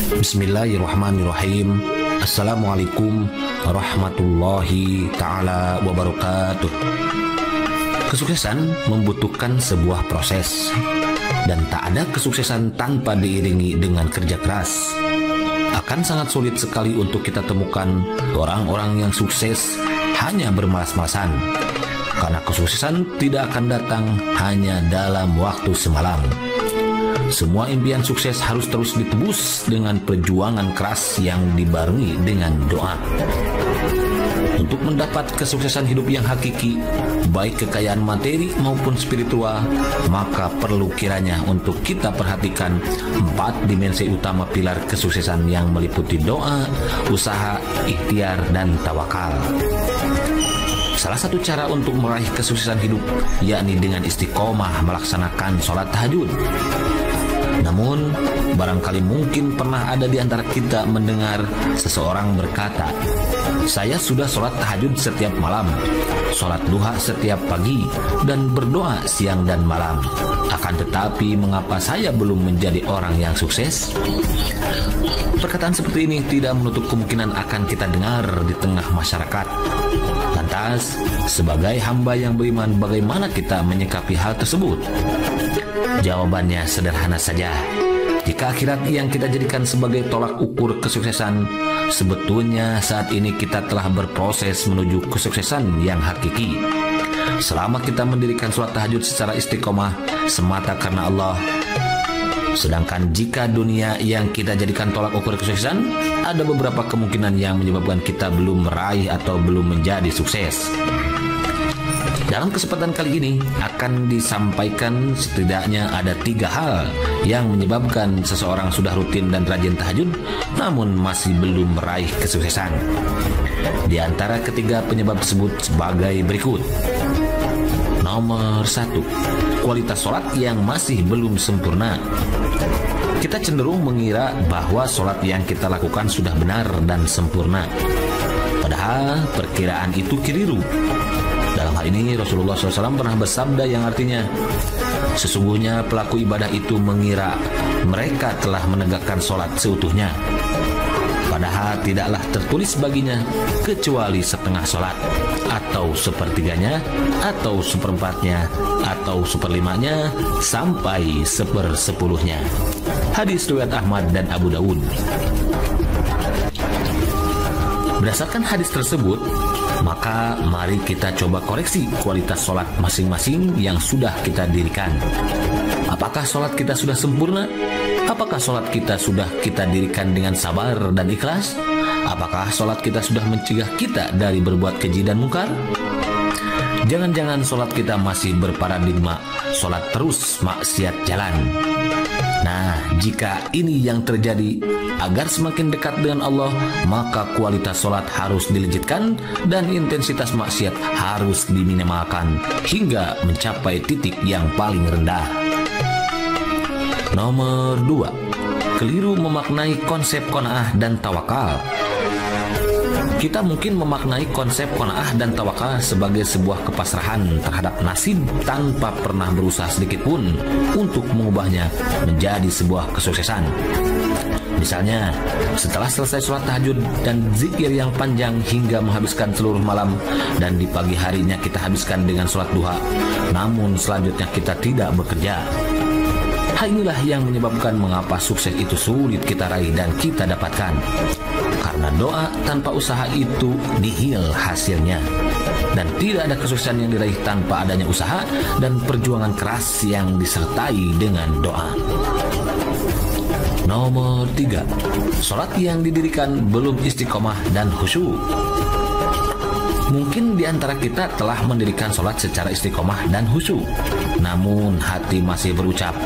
Bismillahirrahmanirrahim. Assalamualaikum warahmatullahi ta'ala wabarakatuh. Kesuksesan membutuhkan sebuah proses, dan tak ada kesuksesan tanpa diiringi dengan kerja keras. Akan sangat sulit sekali untuk kita temukan orang-orang yang sukses hanya bermalas-malasan, karena kesuksesan tidak akan datang hanya dalam waktu semalam. Semua impian sukses harus terus ditebus dengan perjuangan keras yang dibarengi dengan doa. Untuk mendapat kesuksesan hidup yang hakiki, baik kekayaan materi maupun spiritual, maka perlu kiranya untuk kita perhatikan 4 dimensi utama pilar kesuksesan yang meliputi doa, usaha, ikhtiar, dan tawakal. Salah satu cara untuk meraih kesuksesan hidup yakni dengan istiqomah melaksanakan sholat tahajud. Namun, barangkali mungkin pernah ada di antara kita mendengar seseorang berkata, "Saya sudah sholat tahajud setiap malam, sholat duha setiap pagi, dan berdoa siang dan malam. Akan tetapi, mengapa saya belum menjadi orang yang sukses?" Perkataan seperti ini tidak menutup kemungkinan akan kita dengar di tengah masyarakat. Lantas, sebagai hamba yang beriman, bagaimana kita menyikapi hal tersebut? Jawabannya sederhana saja. Jika akhirat yang kita jadikan sebagai tolak ukur kesuksesan, sebetulnya saat ini kita telah berproses menuju kesuksesan yang hakiki. Selama kita mendirikan sholat tahajud secara istiqomah semata karena Allah. Sedangkan jika dunia yang kita jadikan tolak ukur kesuksesan, ada beberapa kemungkinan yang menyebabkan kita belum meraih atau belum menjadi sukses. Dalam kesempatan kali ini akan disampaikan setidaknya ada 3 hal yang menyebabkan seseorang sudah rutin dan rajin tahajud namun masih belum meraih kesuksesan. Di antara ketiga penyebab tersebut sebagai berikut. Nomor 1, kualitas sholat yang masih belum sempurna. Kita cenderung mengira bahwa sholat yang kita lakukan sudah benar dan sempurna. Padahal perkiraan itu keliru. Dalam hal ini Rasulullah SAW pernah bersabda yang artinya, sesungguhnya pelaku ibadah itu mengira mereka telah menegakkan sholat seutuhnya. Padahal tidaklah tertulis baginya kecuali setengah sholat, atau sepertiganya, atau seperempatnya, atau seperlimanya, sampai sepersepuluhnya. Hadis riwayat Ahmad dan Abu Dawud. Berdasarkan hadis tersebut, maka mari kita coba koreksi kualitas sholat masing-masing yang sudah kita dirikan. Apakah sholat kita sudah sempurna? Apakah sholat kita sudah kita dirikan dengan sabar dan ikhlas? Apakah sholat kita sudah mencegah kita dari berbuat keji dan mungkar? Jangan-jangan sholat kita masih berparadigma sholat terus maksiat jalan. Nah, jika ini yang terjadi, agar semakin dekat dengan Allah, maka kualitas sholat harus dilejitkan dan intensitas maksiat harus diminimalkan hingga mencapai titik yang paling rendah. Nomor 2, keliru memaknai konsep qanaah dan tawakal. Kita mungkin memaknai konsep qanaah dan tawakal sebagai sebuah kepasrahan terhadap nasib tanpa pernah berusaha sedikit pun untuk mengubahnya menjadi sebuah kesuksesan. Misalnya, setelah selesai sholat tahajud dan zikir yang panjang hingga menghabiskan seluruh malam, dan di pagi harinya kita habiskan dengan sholat duha, namun selanjutnya kita tidak bekerja. Hal inilah yang menyebabkan mengapa sukses itu sulit kita raih dan kita dapatkan. Karena doa tanpa usaha itu nihil hasilnya. Dan tidak ada kesuksesan yang diraih tanpa adanya usaha dan perjuangan keras yang disertai dengan doa. Nomor 3, sholat yang didirikan belum istiqomah dan khusyuk. Mungkin di antara kita telah mendirikan sholat secara istiqomah dan khusyuk, namun hati masih berucap,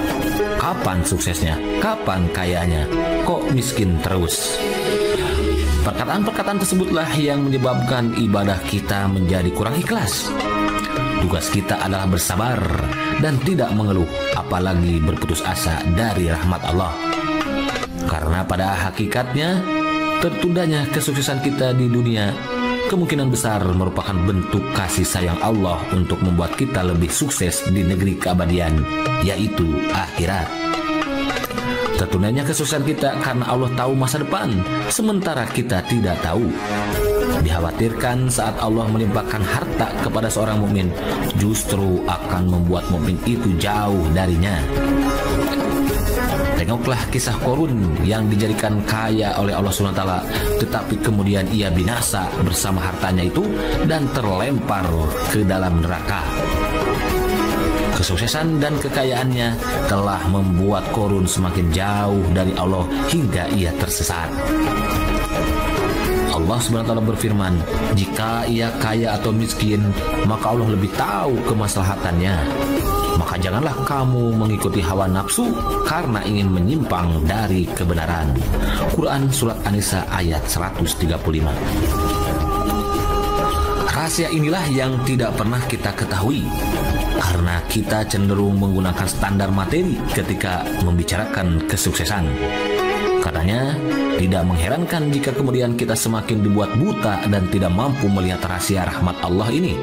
kapan suksesnya? Kapan kayanya? Kok miskin terus? Perkataan-perkataan tersebutlah yang menyebabkan ibadah kita menjadi kurang ikhlas. Tugas kita adalah bersabar dan tidak mengeluh, apalagi berputus asa dari rahmat Allah. Karena pada hakikatnya, tertundanya kesuksesan kita di dunia kemungkinan besar merupakan bentuk kasih sayang Allah untuk membuat kita lebih sukses di negeri keabadian, yaitu akhirat. Tertundanya kesuksesan kita karena Allah tahu masa depan, sementara kita tidak tahu. Dikhawatirkan saat Allah melimpahkan harta kepada seorang mukmin, justru akan membuat mukmin itu jauh darinya. Tengoklah kisah Qorun yang dijadikan kaya oleh Allah SWT, tetapi kemudian ia binasa bersama hartanya itu dan terlempar ke dalam neraka. Kesuksesan dan kekayaannya telah membuat Qorun semakin jauh dari Allah hingga ia tersesat. Allah SWT berfirman, jika ia kaya atau miskin, maka Allah lebih tahu kemaslahatannya. Maka janganlah kamu mengikuti hawa nafsu karena ingin menyimpang dari kebenaran. Quran Surat An-Nisa ayat 135. Rahasia inilah yang tidak pernah kita ketahui, karena kita cenderung menggunakan standar materi ketika membicarakan kesuksesan. Karenanya, tidak mengherankan jika kemudian kita semakin dibuat buta dan tidak mampu melihat rahasia rahmat Allah ini.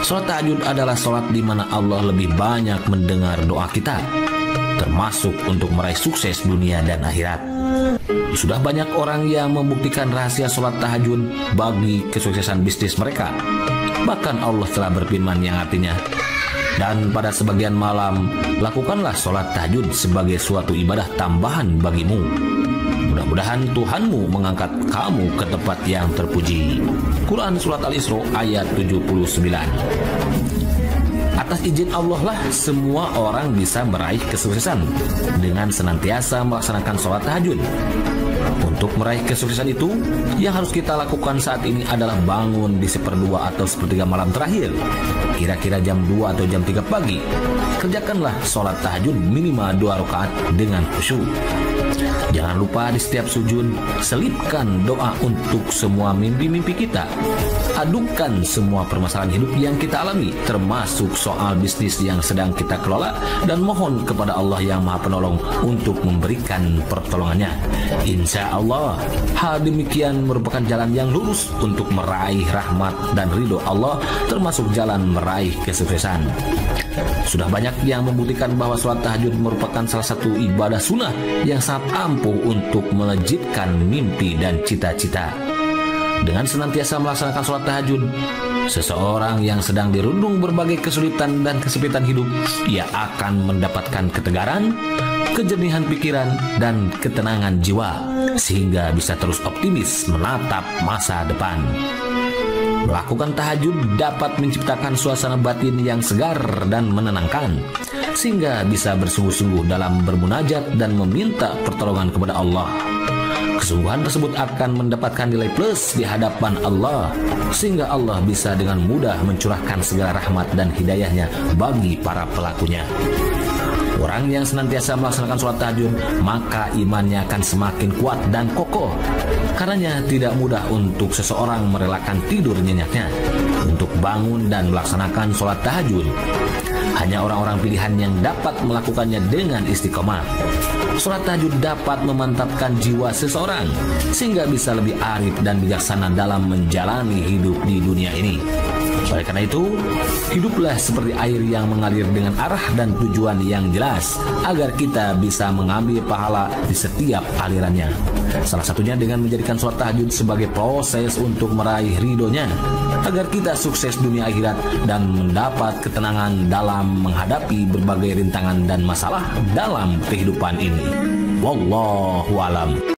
Salat tahajud adalah salat di mana Allah lebih banyak mendengar doa kita, termasuk untuk meraih sukses dunia dan akhirat. Sudah banyak orang yang membuktikan rahasia salat tahajud bagi kesuksesan bisnis mereka. Bahkan Allah telah berfirman yang artinya, dan pada sebagian malam, lakukanlah sholat tahajud sebagai suatu ibadah tambahan bagimu. Mudah-mudahan Tuhanmu mengangkat kamu ke tempat yang terpuji. Quran Surat Al-Isra ayat 79. Atas izin Allah lah semua orang bisa meraih kesuksesan dengan senantiasa melaksanakan sholat tahajud. Untuk meraih kesuksesan itu, yang harus kita lakukan saat ini adalah bangun di 1/2 atau 1/3 malam terakhir, kira-kira jam 2 atau jam 3 pagi. Kerjakanlah sholat tahajud minimal 2 rakaat dengan khusyuk. Jangan lupa di setiap sujud, selipkan doa untuk semua mimpi-mimpi kita. Adukan semua permasalahan hidup yang kita alami, termasuk soal bisnis yang sedang kita kelola, dan mohon kepada Allah yang Maha Penolong untuk memberikan pertolongannya. Insya Allah, hal demikian merupakan jalan yang lurus untuk meraih rahmat dan ridho Allah, termasuk jalan meraih kesuksesan. Sudah banyak yang membuktikan bahwa sholat tahajud merupakan salah satu ibadah sunnah yang sangat ampuh untuk melejitkan mimpi dan cita-cita. Dengan senantiasa melaksanakan sholat tahajud, seseorang yang sedang dirundung berbagai kesulitan dan kesempitan hidup, ia akan mendapatkan ketegaran, kejernihan pikiran, dan ketenangan jiwa, sehingga bisa terus optimis menatap masa depan. Melakukan tahajud dapat menciptakan suasana batin yang segar dan menenangkan, sehingga bisa bersungguh-sungguh dalam bermunajat dan meminta pertolongan kepada Allah. Kesungguhan tersebut akan mendapatkan nilai plus di hadapan Allah, sehingga Allah bisa dengan mudah mencurahkan segala rahmat dan hidayahnya bagi para pelakunya. Orang yang senantiasa melaksanakan sholat tahajud, maka imannya akan semakin kuat dan kokoh. Karenanya tidak mudah untuk seseorang merelakan tidur nyenyaknya untuk bangun dan melaksanakan sholat tahajud. Hanya orang-orang pilihan yang dapat melakukannya dengan istiqomah. Sholat tahajud dapat memantapkan jiwa seseorang, sehingga bisa lebih arif dan bijaksana dalam menjalani hidup di dunia ini. Oleh karena itu, hiduplah seperti air yang mengalir dengan arah dan tujuan yang jelas, agar kita bisa mengambil pahala di setiap alirannya. Salah satunya dengan menjadikan sholat tahajud sebagai proses untuk meraih ridhonya, agar kita sukses dunia akhirat dan mendapat ketenangan dalam menghadapi berbagai rintangan dan masalah dalam kehidupan ini. Wallahu alam.